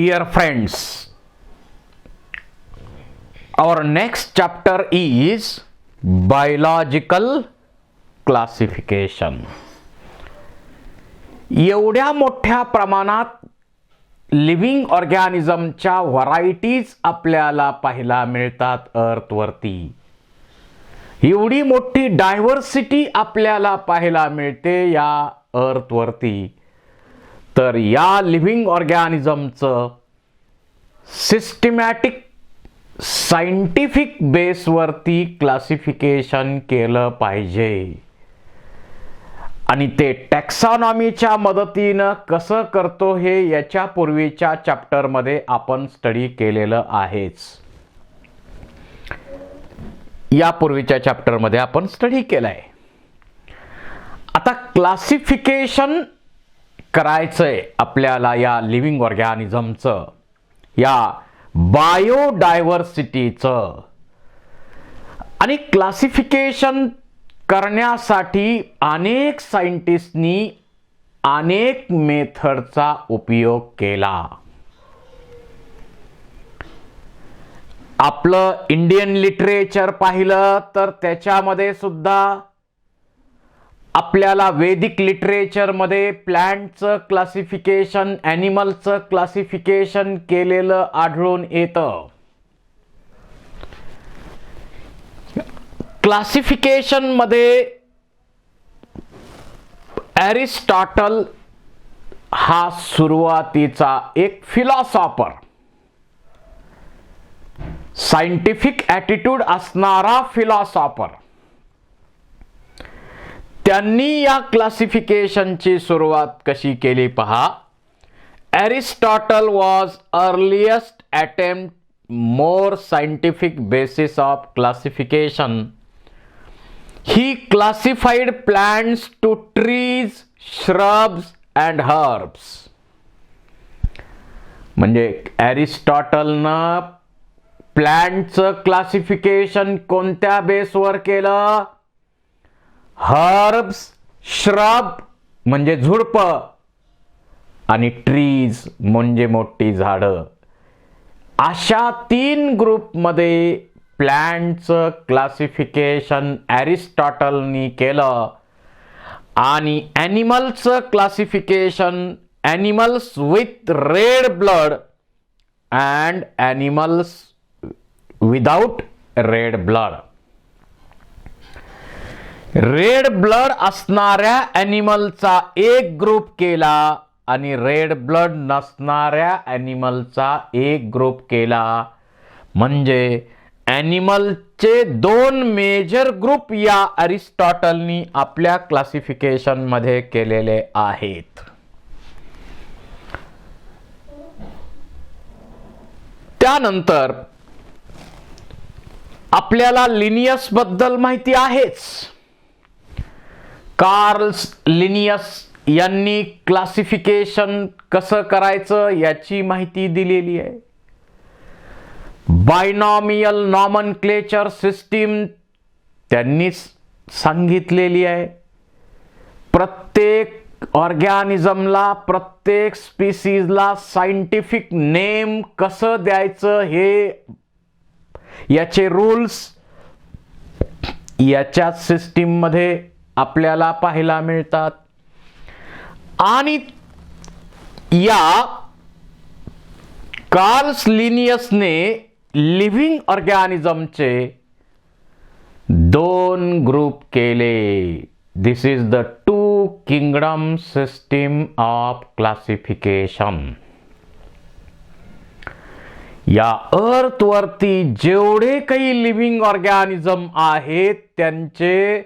Dear friends, our next chapter is biological classification. एवढ्या मोठ्या प्रमाणात लिव्हिंग ऑर्गॅनिझमच्या व्हरायटीज आपल्याला पाहायला मिळतात अर्थवरती. एवढी मोठी डायव्हर्सिटी आपल्याला पाहायला मिळते या अर्थवरती. तर या लिव्हिंग ऑर्गॅनिझमचं सिस्टमॅटिक सायंटिफिक बेसवरती क्लासिफिकेशन केलं पाहिजे आणि ते टॅक्सॉनॉमीच्या मदतीनं कसं करतो हे याच्या पूर्वीच्या चॅप्टरमध्ये आपण स्टडी केलेलं आहेच. यापूर्वीच्या चॅप्टरमध्ये आपण स्टडी केलाय. आता क्लासिफिकेशन करायचंय आपल्याला या लिव्हिंग ऑर्गॅनिझमचं, या बायोडायव्हर्सिटीचं. आणि क्लासिफिकेशन करण्यासाठी अनेक सायंटिस्टनी अनेक मेथडचा उपयोग केला. आपलं इंडियन लिटरेचर पाहिलं तर त्याच्यामध्ये सुद्धा आपल्याला वैदिक लिटरेचरमध्ये प्लांटचं क्लासिफिकेशन, ॲनिमलचं क्लासिफिकेशन केलेलं आढळून येतं. क्लासिफिकेशन मध्ये ॲरिस्टॉटल हा सुरुवातीचा एक फिलॉसॉफर, सायंटिफिक ॲटिट्यूड असणारा फिलॉसॉफर, त्यांनी या क्लासिफिकेशनची सुरुवात कशी केली पहा. Aristotle was earliest attempt more scientific basis of classification. He classified plants to trees, shrubs and herbs. म्हणजे ॲरिस्टॉटलनं प्लांटचं क्लासिफिकेशन कोणत्या बेसवर केलं? हर्ब्स, श्रब म्हणजे झुडप आणि ट्रीज म्हणजे मोठी झाडं, अशा 3 ग्रुपमध्ये प्लांटचं क्लासिफिकेशन ॲरिस्टॉटलनी केलं. आणि ॲनिमलचं classification animals with red blood and animals without red blood. Red blood असणाऱ्या ॲनिमलचा एक ग्रुप केला आणि रेड ब्लड नसणाऱ्या ॲनिमलचा एक ग्रुप केला. म्हणजे ॲनिमलचे 2 मेजर ग्रुप या ॲरिस्टॉटलनी आपल्या क्लासिफिकेशन मध्ये केलेले आहेत. त्यानंतर आपल्याला लिनियस बद्दल माहिती आहेच. कार्ल लिनियस यांनी क्लासिफिकेशन कसं करायचं याची माहिती दिलेली आहे. बायनॉमियल नॉमनक्लेचर सिस्टीम त्यांनी सांगितलेली आहे. प्रत्येक ऑर्गॅनिझमला, प्रत्येक स्पीसीजला सायंटिफिक नेम कसं द्यायचं हे याचे रूल्स याच्या सिस्टीम मध्ये आपल्याला पाहायला मिळतात. आणि या कार्ल लिनियसने लिव्हिंग ऑर्गॅनिझमचे 2 ग्रुप केले. This is the 2 kingdom system of classification. या अर्थवरती जेवढे काही लिव्हिंग ऑर्गॅनिझम आहेत त्यांचे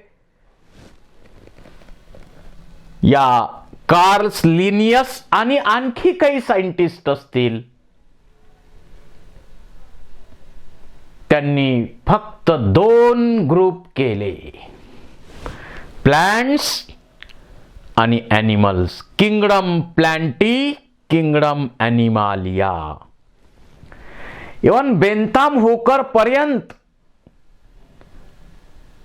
या कार्ल लिनियस आणि आणखी काही सायंटिस्ट असतील त्यांनी फक्त 2 ग्रुप केले, प्लांट्स आणि animals. Kingdom plantae, kingdom animalia. Even Bentham Hooker पर्यंत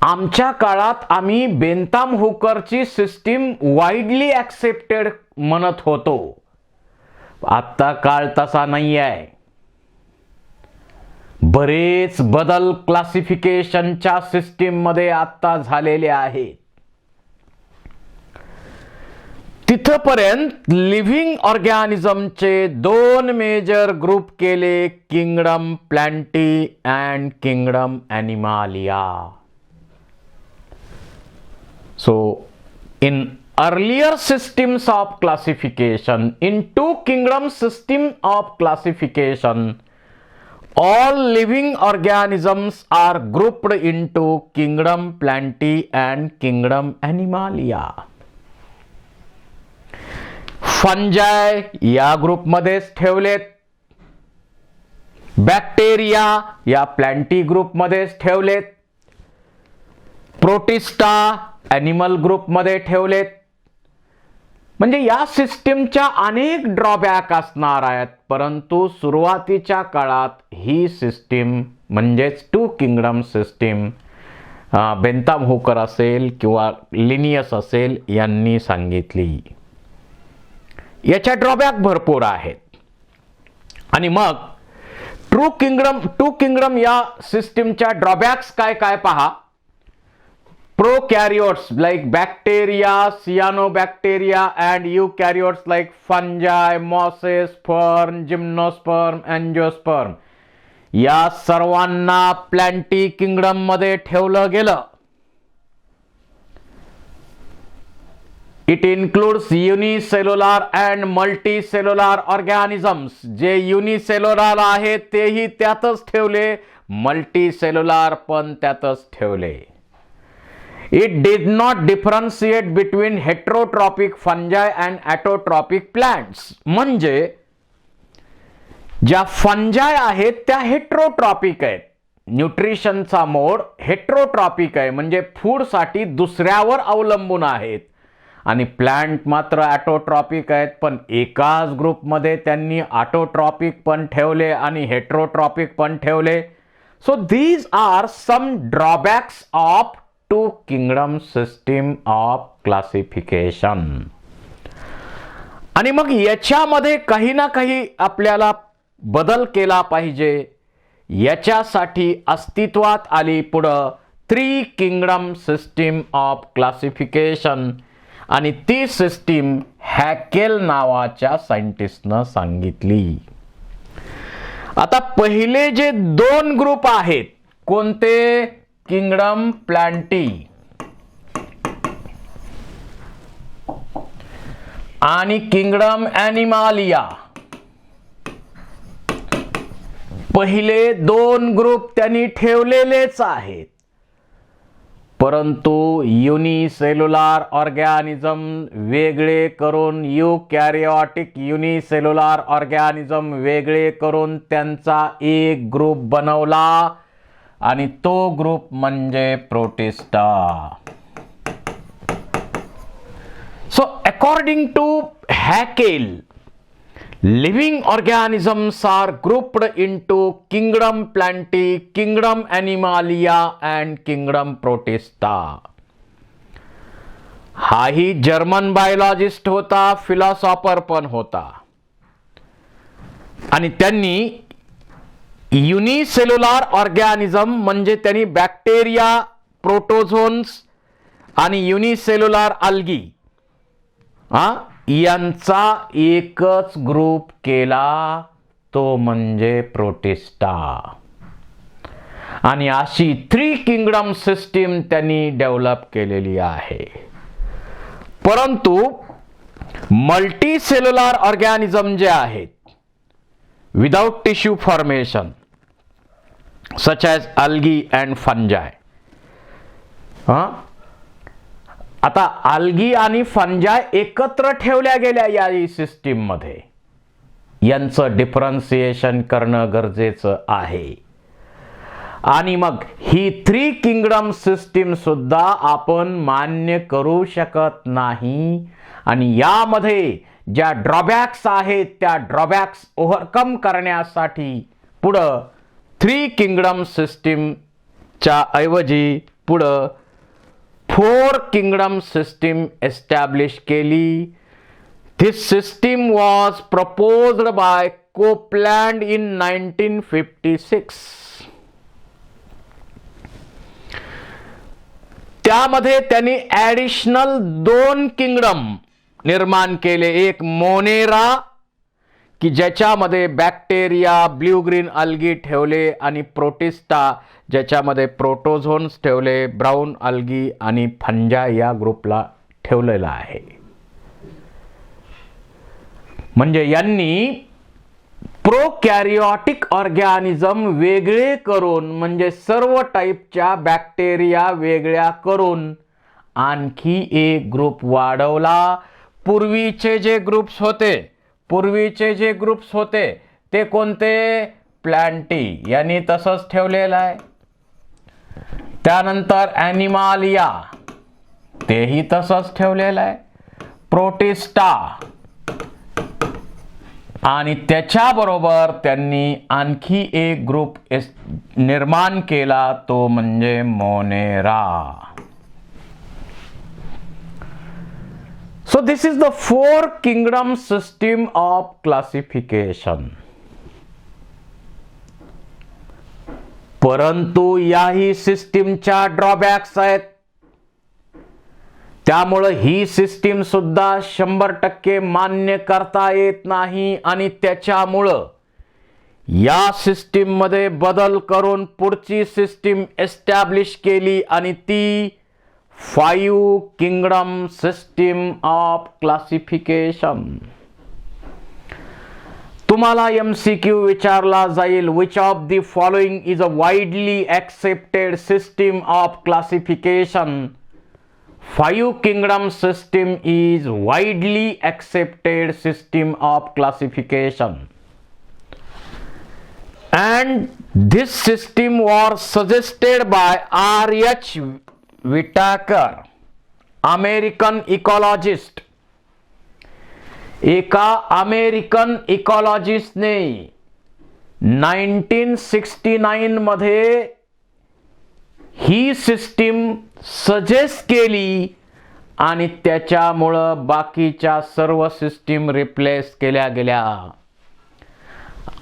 आमच्या काळात आम्ही बेंथाम हुकरची सिस्टीम वाईडली ॲक्सेप्टेड म्हणत होतो. आत्ता काळ तसा नाही आहे. बरेच बदल क्लासिफिकेशनच्या सिस्टीम मध्ये आता झालेले आहेत. तिथपर्यंत लिव्हिंग ऑर्गॅनिझमचे दोन मेजर ग्रुप केले, kingdom plantae and kingdom animalia. So in earlier systems of classification, in two kingdom system of classification, all living organisms are grouped into kingdom Plantae and kingdom Animalia. फंजाय या group मध्येच ठेवलेत, bacteria या plenty group मध्येच ठेवलेत, protista animal group मध्ये ठेवलेत. म्हणजे या सिस्टीमच्या अनेक ड्रॉबॅक असणार आहेत, परंतु सुरुवातीच्या काळात ही सिस्टीम म्हणजेच two kingdom system Bentham Hooker असेल किंवा लिनियस असेल यांनी सांगितली. याच्या ड्रॉबॅक भरपूर आहेत. आणि मग टू किंगडम या सिस्टीमच्या ड्रॉबॅक्स काय काय पहा. Prokaryotes like bacteria, cyanobacteria and eukaryotes like fungi, mosses, fern, gymnosperm, angiosperm या सर्वांना प्लॅन्टी किंगडम मध्ये ठेवलं गेलं. It includes unicellular and multicellular organisms. जे युनिसेल्युलर आहेत तेही त्यातच ठेवले, मल्टीसेल्युलर पण त्यातच ठेवले. It did not differentiate between heterotrophic fungi and autotrophic plants. म्हणजे ज्या फंजाय आहेत त्या हेट्रोट्रॉपिक आहेत, न्यूट्रिशनचा मोड हेट्रोट्रॉपिक आहे, म्हणजे फूडसाठी दुसऱ्यावर अवलंबून आहेत. आणि प्लांट मात्र ॲटोट्रॉपिक आहेत. पण एकाच ग्रुपमध्ये त्यांनी ऑटोट्रॉपिक पण ठेवले आणि हेट्रोट्रॉपिक पण ठेवले. So these are some drawbacks of two kingdom system of classification. आणि मग याच्यामध्ये काही ना काही आपल्याला बदल केला पाहिजे. याच्यासाठी अस्तित्वात आली पुढं three kingdom system of classification. आणि ती सिस्टीम हॅकेल नावाच्या सायंटिस्टनं सांगितली. आता पहिले जे दोन ग्रुप आहेत कोणते, किंगडम प्लॅन्टी आणि किंगडम ॲनिमालिया, पहिले दोन ग्रुप त्यांनी ठेवलेलेच आहेत. परंतु युनिसेल्युलर ऑर्गॅनिझम वेगळे करून, युकॅरियोटिक युनिसेल्युलर ऑर्गॅनिझम वेगळे करून त्यांचा एक ग्रुप बनवला आणि तो ग्रुप म्हणजे protista. So according to Haeckel, living organisms are grouped into kingdom Plantae, kingdom Animalia and kingdom Protista. हाही जर्मन बायोलॉजिस्ट होता, फिलॉसॉफर पण होता. आणि त्यांनी युनिसेल्युलर ऑर्गॅनिझम म्हणजे त्यांनी बॅक्टेरिया, प्रोटोझोन्स आणि युनिसेल्युलर अल्गी यांचा एकच ग्रुप केला, तो म्हणजे प्रोटिस्टा. आणि अशी थ्री किंगडम सिस्टीम त्यांनी डेव्हलप केलेली आहे. परंतु मल्टीसेल्युलर ऑर्गॅनिझम जे आहेत without tissue formation such as algae and फंजाय, आता अल्गी आणि फंजाय एकत्र ठेवल्या गेल्या या सिस्टीम मध्ये, यांचं डिफरन्सिएशन करणं गरजेचं आहे. आणि मग ही थ्री किंगडम सिस्टीम सुद्धा आपण मान्य करू शकत नाही. आणि यामध्ये ज्या ड्रॉबॅक्स आहेत त्या ड्रॉबॅक्स ओव्हरकम करण्यासाठी पुढं थ्री किंगडम सिस्टीमच्या ऐवजी पुढं फोर किंगडम सिस्टीम एस्टॅब्लिश केली. This system was proposed by Copeland in 1956. त्यामध्ये त्यांनी ॲडिशनल 2 किंगडम निर्माण केले. एक मोनेरा की ज्याच्यामध्ये बॅक्टेरिया, ब्ल्यू ग्रीन अल्गी ठेवले आणि प्रोटिस्टा ज्याच्यामध्ये प्रोटोझोन्स ठेवले, ब्राऊन अल्गी आणि फंजा या ग्रुपला ठेवलेला आहे. म्हणजे यांनी प्रोकॅरियोटिक ऑर्गॅनिझम वेगळे करून, म्हणजे सर्व टाईपच्या बॅक्टेरिया वेगळ्या करून आणखी एक ग्रुप वाढवला. पूर्वीचे जे ग्रुप्स होते ते कोणते? प्लॅन्टी, यांनी तसंच ठेवलेलं आहे. त्यानंतर ॲनिमालिया, तेही तसंच ठेवलेलं आहे. प्रोटिस्टा आणि त्याच्याबरोबर त्यांनी आणखी एक ग्रुप निर्माण केला, तो म्हणजे Monera. So this is the 4 kingdom system of classification. परंतु याही सिस्टीमच्या ड्रॉबॅक्स आहेत. त्यामुळे ही सिस्टीम सुद्धा 100% मान्य करता येत नाही आणि त्याच्यामुळं या सिस्टीम मध्ये बदल करून पुढची सिस्टीम एस्टॅब्लिश केली आणि ती 5 किंगडम सिस्टीम ऑफ क्लासिफिकेशन. तुम्हाला MCQ विचारला जाईल, which of the following is a widely accepted system of classification. 5 kingdom system is widely accepted system of classification, and this system was suggested by R.H. Whitaker, American ecologist. एका American इकॉलॉजिस्टने 1969 मध्ये ही system suggest केली आणि त्याच्यामुळं बाकीच्या सर्व system replace केल्या गेल्या.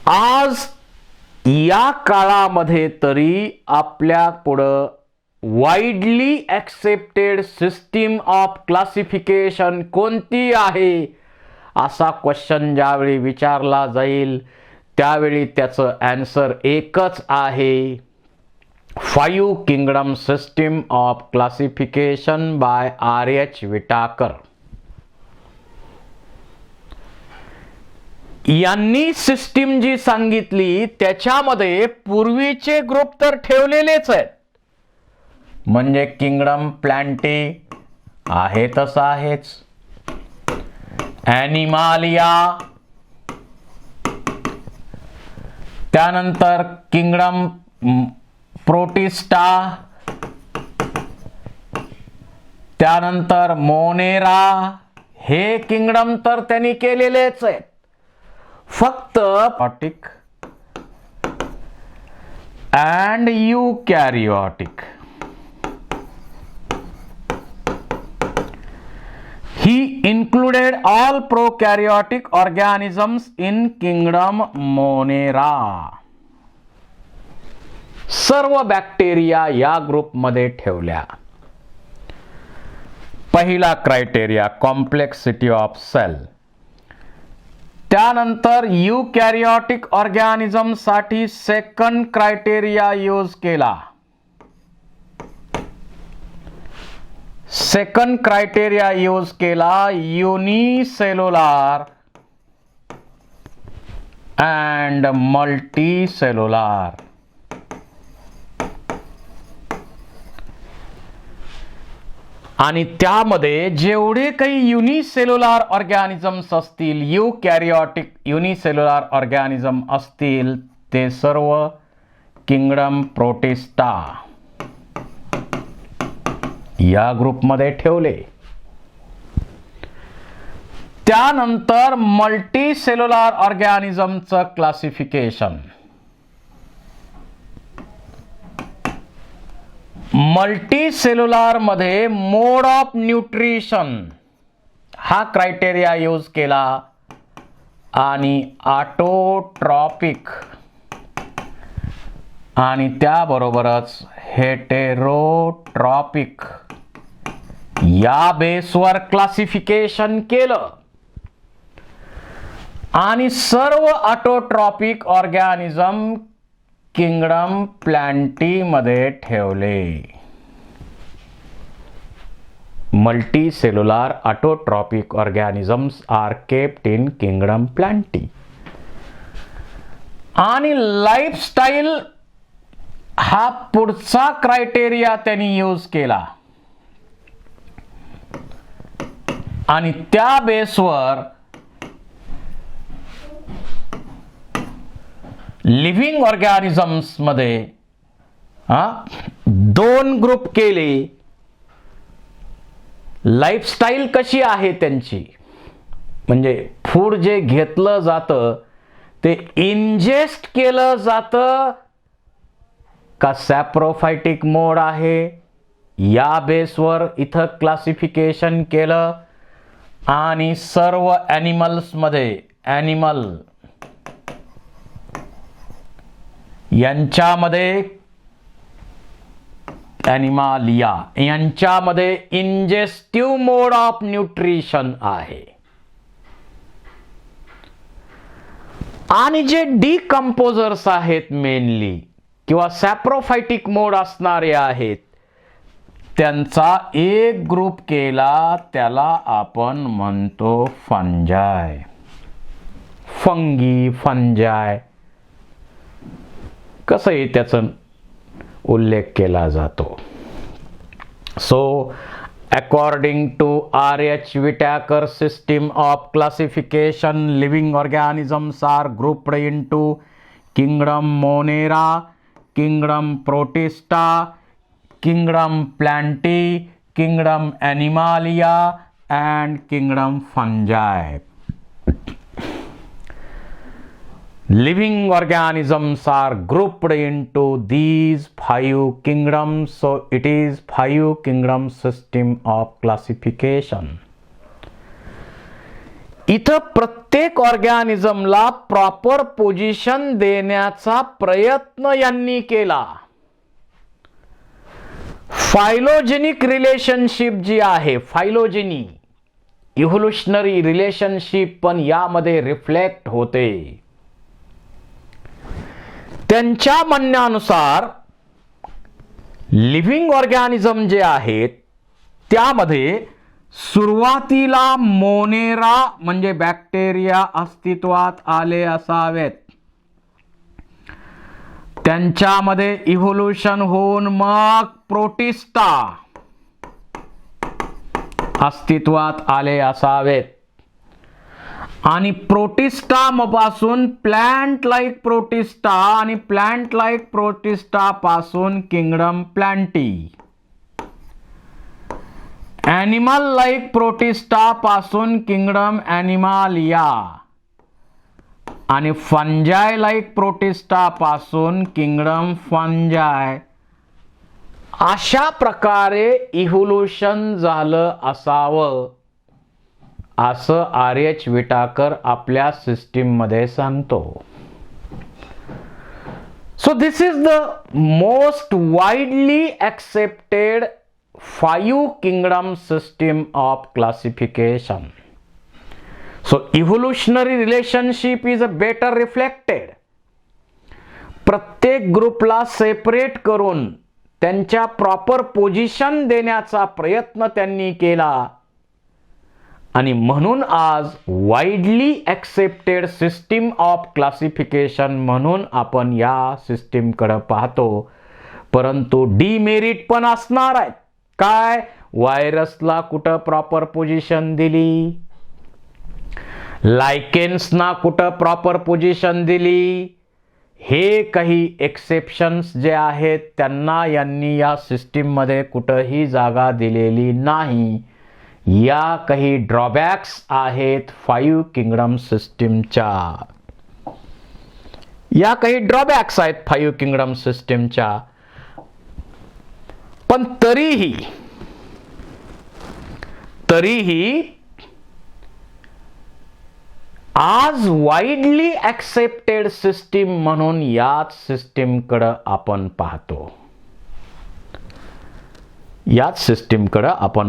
आज या काळामध्ये तरी आपल्या पुढं widely accepted system of classification कोणती आहे असा क्वेश्चन ज्यावेळी विचारला जाईल त्यावेळी त्याचं आन्सर एकच आहे, 5 kingdom system of classification bye R.H. Whittaker. यांनी सिस्टीम जी सांगितली त्याच्यामध्ये पूर्वीचे ग्रुप तर ठेवलेलेच आहेत, म्हणजे किंगडम प्लॅन्टी आहे तसं आहेच, ॲनिमालिया, त्यानंतर किंगडम प्रोटिस्टा, त्यानंतर मोनेरा, हे किंगडम तर त्यांनी केलेलेच आहेत. फक्त ऑटिक and eukaryotic he included all prokaryotic organisms in kingdom Monera. सर्व बॅक्टेरिया या ग्रुपमध्ये ठेवल्या. पहिला क्रायटेरिया कॉम्प्लेक्सिटी ऑफ सेल. त्यानंतर यूकॅरियोटिक ऑर्गॅनिझम साठी सेकंड क्रायटेरिया यूज केला. सेकंड क्रायटेरिया यूज केला युनिसेल्युलर अँड मल्टीसेल्युलर. आणि त्यामध्ये जेवढे काही युनिसेल्युलर ऑर्गॅनिझम्स असतील, यूकॅरियोटिक युनिसेल्युलर ऑर्गॅनिझम असतील, ते सर्व किंगडम प्रोटिस्टा या ग्रुपमध्ये ठेवले. त्यानंतर मल्टीसेल्युलर ऑर्गॅनिझमचं क्लासिफिकेशन. मल्टीसेल्युलर मध्ये मोड ऑफ न्यूट्रिशन हा क्रायटेरिया यूज केला आणि ऑटोट्रॉपिक आणि त्याबरोबरच हेटेरोट्रॉपिक या बेसवर क्लासिफिकेशन केलं आणि सर्व ऑटोट्रॉपिक ऑर्गॅनिझम किंगडम प्लॅन्टी मध्ये ठेवले. Multicellular autotrophic organisms are kept in kingdom Plantae. आणि लाईफस्टाईल हा पुढचा क्रायटेरिया त्यांनी यूज केला आणि त्या बेसवर लिव्हिंग ऑर्गॅनिझम्स मध्ये दोन ग्रुप केले. लाईफस्टाईल कशी आहे त्यांची, म्हणजे फूड जे घेतलं जातं ते इंजेस्ट केलं जातं का सॅप्रोफायटिक मोड आहे, या बेसवर इथं क्लासिफिकेशन केलं. आणि सर्व ॲनिमल्समध्ये ॲनिमल यांच्यामध्ये ॲनिमालिया यांच्यामध्ये इंजेस्टिव्ह मोड ऑफ न्यूट्रिशन आहे. आणि जे डिकम्पोजर्स आहेत मेनली किंवा सॅप्रोफायटिक मोड असणारे आहेत त्यांचा एक ग्रुप केला, त्याला आपण म्हणतो फंजाय. फंजाय कसंही त्याचा उल्लेख केला जातो. So according to R.H. Whitaker system of classification, living organisms are grouped into kingdom Monera, kingdom Protista, kingdom Plantae, kingdom Animalia and kingdom Fungi. Living organisms are grouped into these 5 kingdoms, so it is 5 kingdom system of classification. इथं प्रत्येक ऑर्गॅनिझमला proper position देण्याचा प्रयत्न यांनी केला. फायलोजेनिक relationship जी आहे, फायलोजेनी evolutionary relationship पण यामध्ये reflect होते. त्यांच्या म्हणण्यानुसार लिव्हिंग ऑर्गॅनिझम जे आहेत त्यामध्ये सुरुवातीला मोनेरा म्हणजे बॅक्टेरिया अस्तित्वात आले असावेत. त्यांच्यामध्ये इव्होल्युशन होऊन मग प्रोटिस्टा अस्तित्वात आले असावेत आणि प्रोटिस्टा पासून प्लांट लाईक प्रोटिस्टा आणि प्लांट लाईक प्रोटिस्टा पासून kingdom Plantae, animal like protista पासून किंगडम ॲनिमालिया आणि फंजाय लाईक प्रोटिस्टा पासून किंगडम फंजाय. अशा प्रकारे इव्होल्युशन झालं असावं असं R.H. विटाकर आपल्या सिस्टीम मध्ये सांगतो. So this is the most widely accepted 5 kingdom system of classification. So evolutionary relationship is a better reflected. प्रत्येक ग्रुपला सेपरेट करून त्यांच्या प्रॉपर पोझिशन देण्याचा प्रयत्न त्यांनी केला आणि म्हणून आज widely accepted system of classification म्हणून आपण या सिस्टीमकडे पाहतो. परंतु डीमेरिट पण असणार आहेत. काय? व्हायरसला कुठं प्रॉपर पोझिशन दिली, लायकेन्सना कुठं प्रॉपर पोझिशन दिली, हे काही एक्सेप्शन्स जे आहेत त्यांना यांनी या सिस्टीम मध्ये कुठंही जागा दिलेली नाही. या काही ड्रॉबॅक्स आहेत 5 किंगडम सिस्टीमच्या. या काही ड्रॉबॅक्स आहेत 5 किंगडम सिस्टीमच्या. पण तरीही आज वाईडली ऍक्सेप्टेड सिस्टीम म्हणून याच सिस्टीमकडे आपण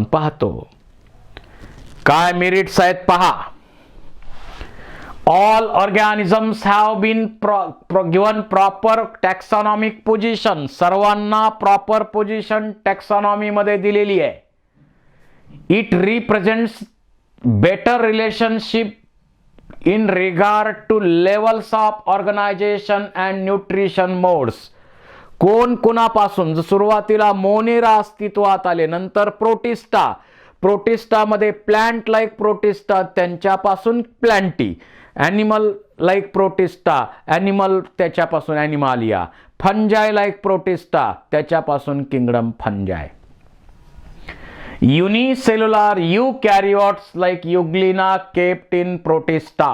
पाहतो. काय मेरिट्स आहेत पहा. All organisms have been given proper taxonomic position. सर्वांना प्रॉपर पोझिशन टॅक्सॉनॉमी मध्ये दिलेली आहे. It represents better relationship in regard to levels of organization and nutrition modes. कोण कोणापासून सुरुवातीला मोनेरा अस्तित्वात आले, नंतर प्रोटिस्टा मध्ये प्लांट लाईक प्रोटिस्टा, त्यांच्यापासून Plantae, animal like protista, animal त्याच्यापासून ॲनिमालिया, फंजाय लाईक प्रोटिस्टा, त्याच्यापासून kingdom फंजाय. Unicellular eukaryotes like Euglena kept in Protista.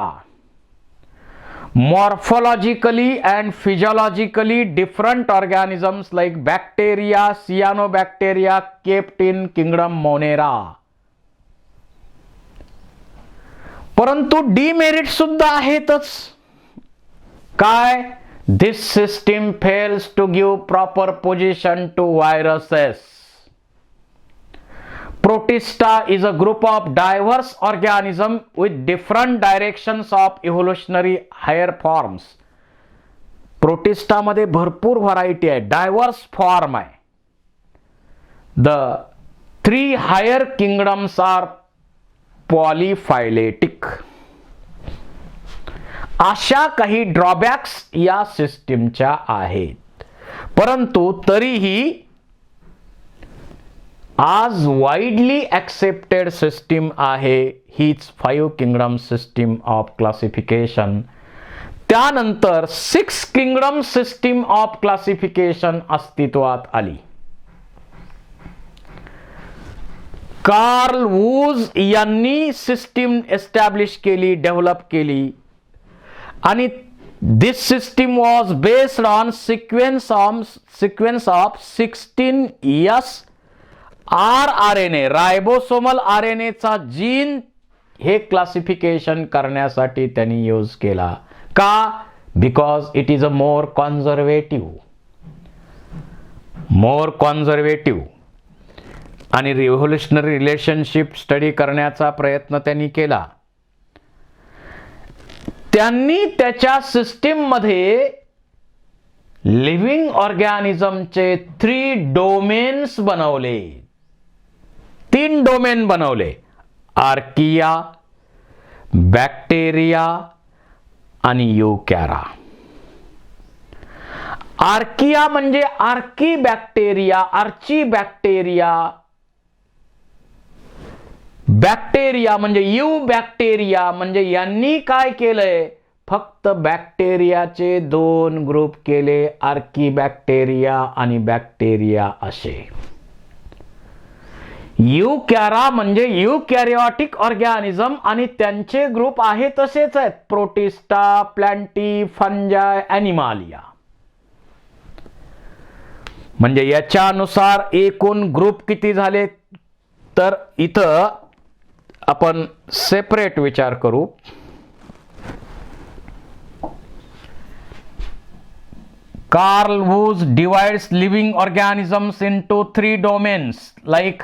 Morphologically and physiologically different organisms like bacteria, cyanobacteria kept in kingdom Monera. परंतु demerit सुद्धा आहेतच. काय? This system fails to give proper position to viruses. Protista is a group of diverse organisms with different directions of evolutionary higher forms. Protista मध्ये भरपूर variety आहे, diverse form आहे. The 3 higher kingdoms are polyphyletic. अशा काही drawbacks या सिस्टीमच्या आहेत, परंतु तरीही आज वाईडली ॲक्सेप्टेड सिस्टीम आहे हीच 5 किंगडम सिस्टीम ऑफ क्लासिफिकेशन. त्यानंतर 6 किंगडम सिस्टीम ऑफ क्लासिफिकेशन अस्तित्वात आली. कार्ल वूज यांनी सिस्टीम एस्टॅब्लिश केली, डेव्हलप केली, आणि this system was based on sequence of 16 RNA, ribosomal RNAचा जीन हे क्लासिफिकेशन करण्यासाठी त्यांनी यूज केला. का? Because it is a more conservative आणि रिव्होल्युशनरी रिलेशनशिप स्टडी करण्याचा प्रयत्न त्यांनी केला. त्यांनी त्याच्या सिस्टीम मध्ये लिव्हिंग ऑर्गॅनिझमचे 3 डोमेन्स बनवले. 3 डोमेन बनवले: आर्किया, बॅक्टेरिया आणि यूकॅरा. आर्किया म्हणजे आर्की बॅक्टेरिया, बॅक्टेरिया म्हणजे यू बॅक्टेरिया. म्हणजे यांनी काय केलंय? फक्त बॅक्टेरियाचे 2 ग्रुप केले, आर्की बॅक्टेरिया आणि बॅक्टेरिया असे. यूकॅरा म्हणजे यूकॅरियोटिक ऑर्गॅनिझम आणि त्यांचे ग्रुप आहे तसेच आहेत: प्रोटिस्टा, प्लांटी, फंजाय, ॲनिमालिया. म्हणजे याच्यानुसार एकूण ग्रुप किती झाले? तर इथं आपण सेपरेट विचार करू. Carl Wood divides living organisms into 3 domains like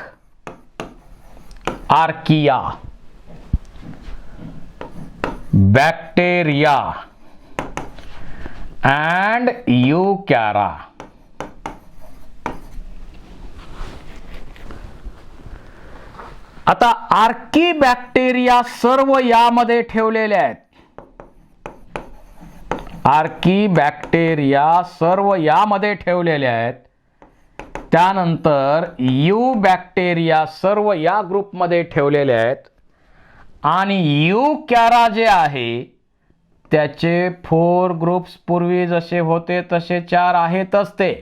archaea, bacteria and eukarya. आता आर्की बॅक्टेरिया सर्व यामध्ये ठेवलेले आहेत. आर्की बॅक्टेरिया सर्व यामध्ये ठेवलेले आहेत. त्यानंतर यू बॅक्टेरिया सर्व या ग्रुपमध्ये ठेवलेले आहेत. आणि यूकॅरा जे आहे त्याचे 4 ग्रुप्स पूर्वी जसे होते तसे 4 आहेतच ते.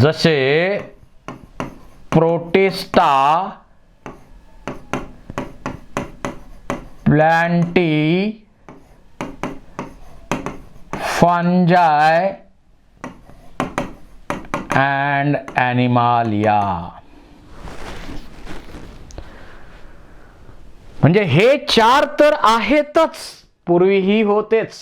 जसे protista, Plantae, fungi and animalia. म्हणजे हे 4 तर आहेतच, पूर्वीही होतेच.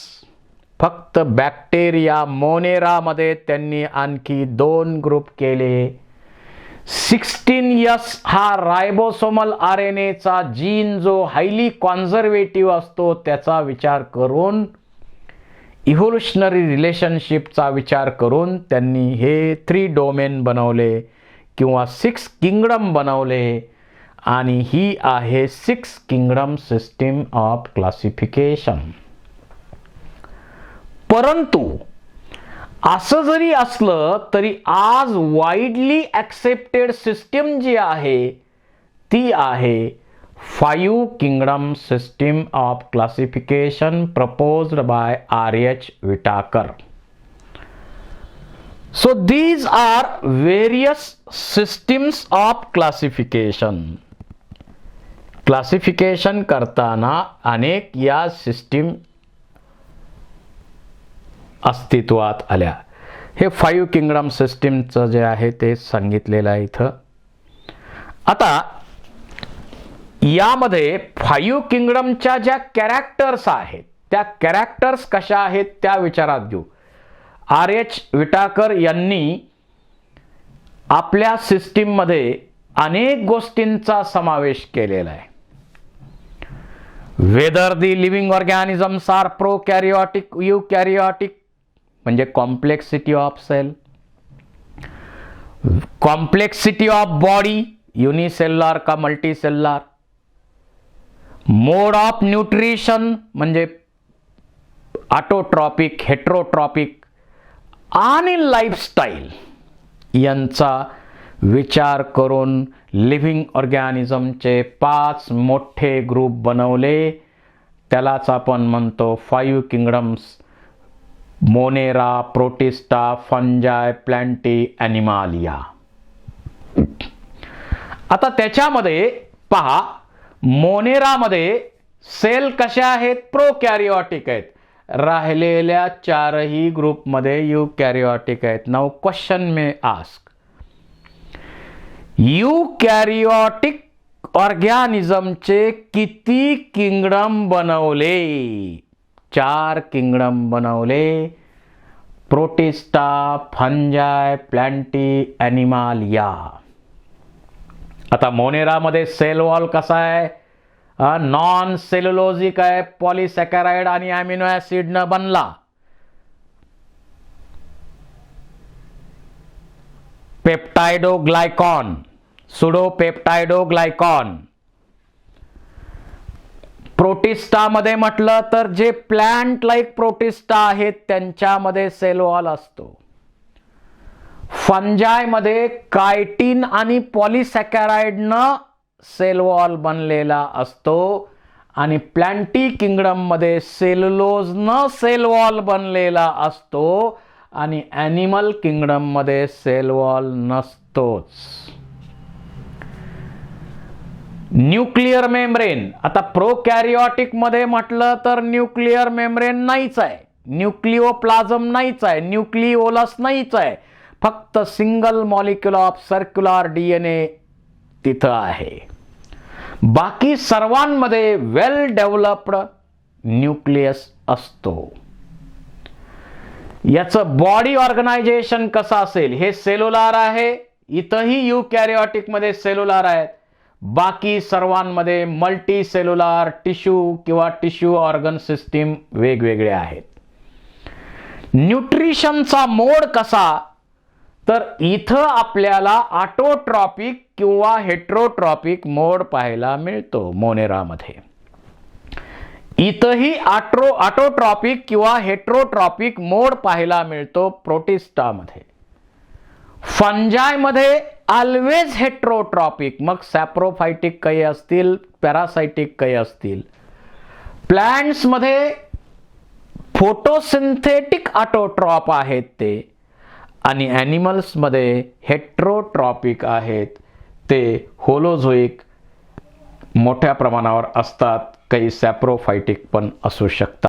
फक्त बॅक्टेरिया मोनेरामध्ये त्यांनी आणखी 2 ग्रुप केले. 16S हा रायबोसोमल RNAचा जीन जो हायली कॉन्झर्वेटिव्ह असतो त्याचा विचार करून, इव्होल्युशनरी रिलेशनशिपचा विचार करून त्यांनी हे 3 डोमेन बनवले किंवा 6 किंगडम बनवले आणि ही आहे 6 किंगडम सिस्टीम ऑफ क्लासिफिकेशन. परंतु असं जरी असलं तरी आज वाईडली ॲक्सेप्टेड सिस्टीम जी आहे ती आहे 5 kingdom system of classification proposed by R.H. Whittaker. So these are various systems of classification. Classification करताना अनेक या सिस्टीम अस्तित्वात आल्या. हे 5 किंगडम सिस्टीमचं जे आहे ते सांगितलेलं आहे इथं. आता यामध्ये 5 किंगडमच्या ज्या कॅरेक्टर्स आहेत त्या कॅरेक्टर्स कशा आहेत त्या विचारात घेऊ. R.H. Whittaker यांनी आपल्या सिस्टीममध्ये अनेक गोष्टींचा समावेश केलेला आहे. Whether the living organisms are prokaryotic eukaryotic म्हणजे complexity of cell, complexity of body unicellular का मल्टीसेल्युलर, मोड ऑफ न्यूट्रिशन म्हणजे ऑटोट्रॉपिक हेट्रोट्रॉपिक आणि लाईफस्टाईल यांचा विचार करून लिव्हिंग ऑर्गॅनिझमचे 5 मोठे ग्रुप बनवले. त्यालाच आपण म्हणतो 5 kingdoms: Monera, protista, fungi, Plantae, Animalia. आता त्याच्यामध्ये पहा, मोनेरामध्ये सेल कशा आहेत? प्रोकॅरियोटिक आहेत. राहिलेल्या 4ही ग्रुपमध्ये यूकॅरियोटिक आहेत. Now question may ask, eukaryotic ऑर्गॅनिझमचे किती किंगडम बनवले? 4 किंगडम बनवले. Protista, fungi, Plantae, Animalia. आता मोनेरामध्ये सेल वॉल कसा आहे? नॉन सेल्युलोजिक आहे, पॉलिसॅकॅराइड आणि अमिनो ऍसिड न बनला. पेप्टाइडोग्लायकॉन, सुडोपेप्टाइडोग्लायकॉन. प्रोटिस्टामध्ये म्हटलं तर जे प्लांट लाईक प्रोटिस्टा आहेत त्यांच्यामध्ये सेल वॉल असतो. फंजायमध्ये कायटिन आणि पॉलिसॅकॅराइडनं सेल वॉल बनलेला असतो आणि प्लॅन्टी किंगडममध्ये सेल्युलोजनं सेल वॉल बनलेला असतो आणि ॲनिमल किंगडममध्ये सेल वॉल नसतोच. न्यूक्लिअर मेम्ब्रेन, आता प्रोकॅरियोटिक मध्ये म्हटलं तर न्यूक्लिअर मेम्ब्रेन नाहीच आहे, न्यूक्लिओप्लाझम नाहीच आहे, न्यूक्लिओलस नाहीच आहे, फक्त single molecule of circular DNA तिथं आहे. बाकी सर्वांमध्ये वेल डेव्हलप्ड न्यूक्लियस असतो. याचं बॉडी ऑर्गनायझेशन कसं असेल? हे सेल्युलर आहे, इथंही यूकॅरियोटिक मध्ये सेल्युलर आहेत, बाकी सर्वांमध्ये मल्टी सेल्युलर टिश्यू किंवा टिश्यू ऑर्गन सिस्टीम वेगवेगळे आहेत. न्यूट्रिशनचा मोड कसा? तर इथं आपल्याला ऑटोट्रॉपिक किंवा हेट्रोट्रॉपिक मोड पाहायला मिळतो मोनेरामध्ये. इथंही ऑटोट्रॉपिक किंवा हेट्रोट्रॉपिक मोड पाहायला मिळतो प्रोटिस्टामध्ये. फंजायमध्ये ऑलवेज हेट्रोट्रॉपिक, मग सॅप्रोफायटिक काही असतील, पॅरासायटिक काही असतील. प्लांट्समध्ये फोटोसिंथेटिक ऑटोट्रॉप आहेत ते, आणि ॲनिमल्समध्ये हेट्रोट्रॉपिक आहेत ते. होलोझोइक मोठ्या प्रमाणावर असतात, काही सॅप्रोफायटिक पण असू शकतात.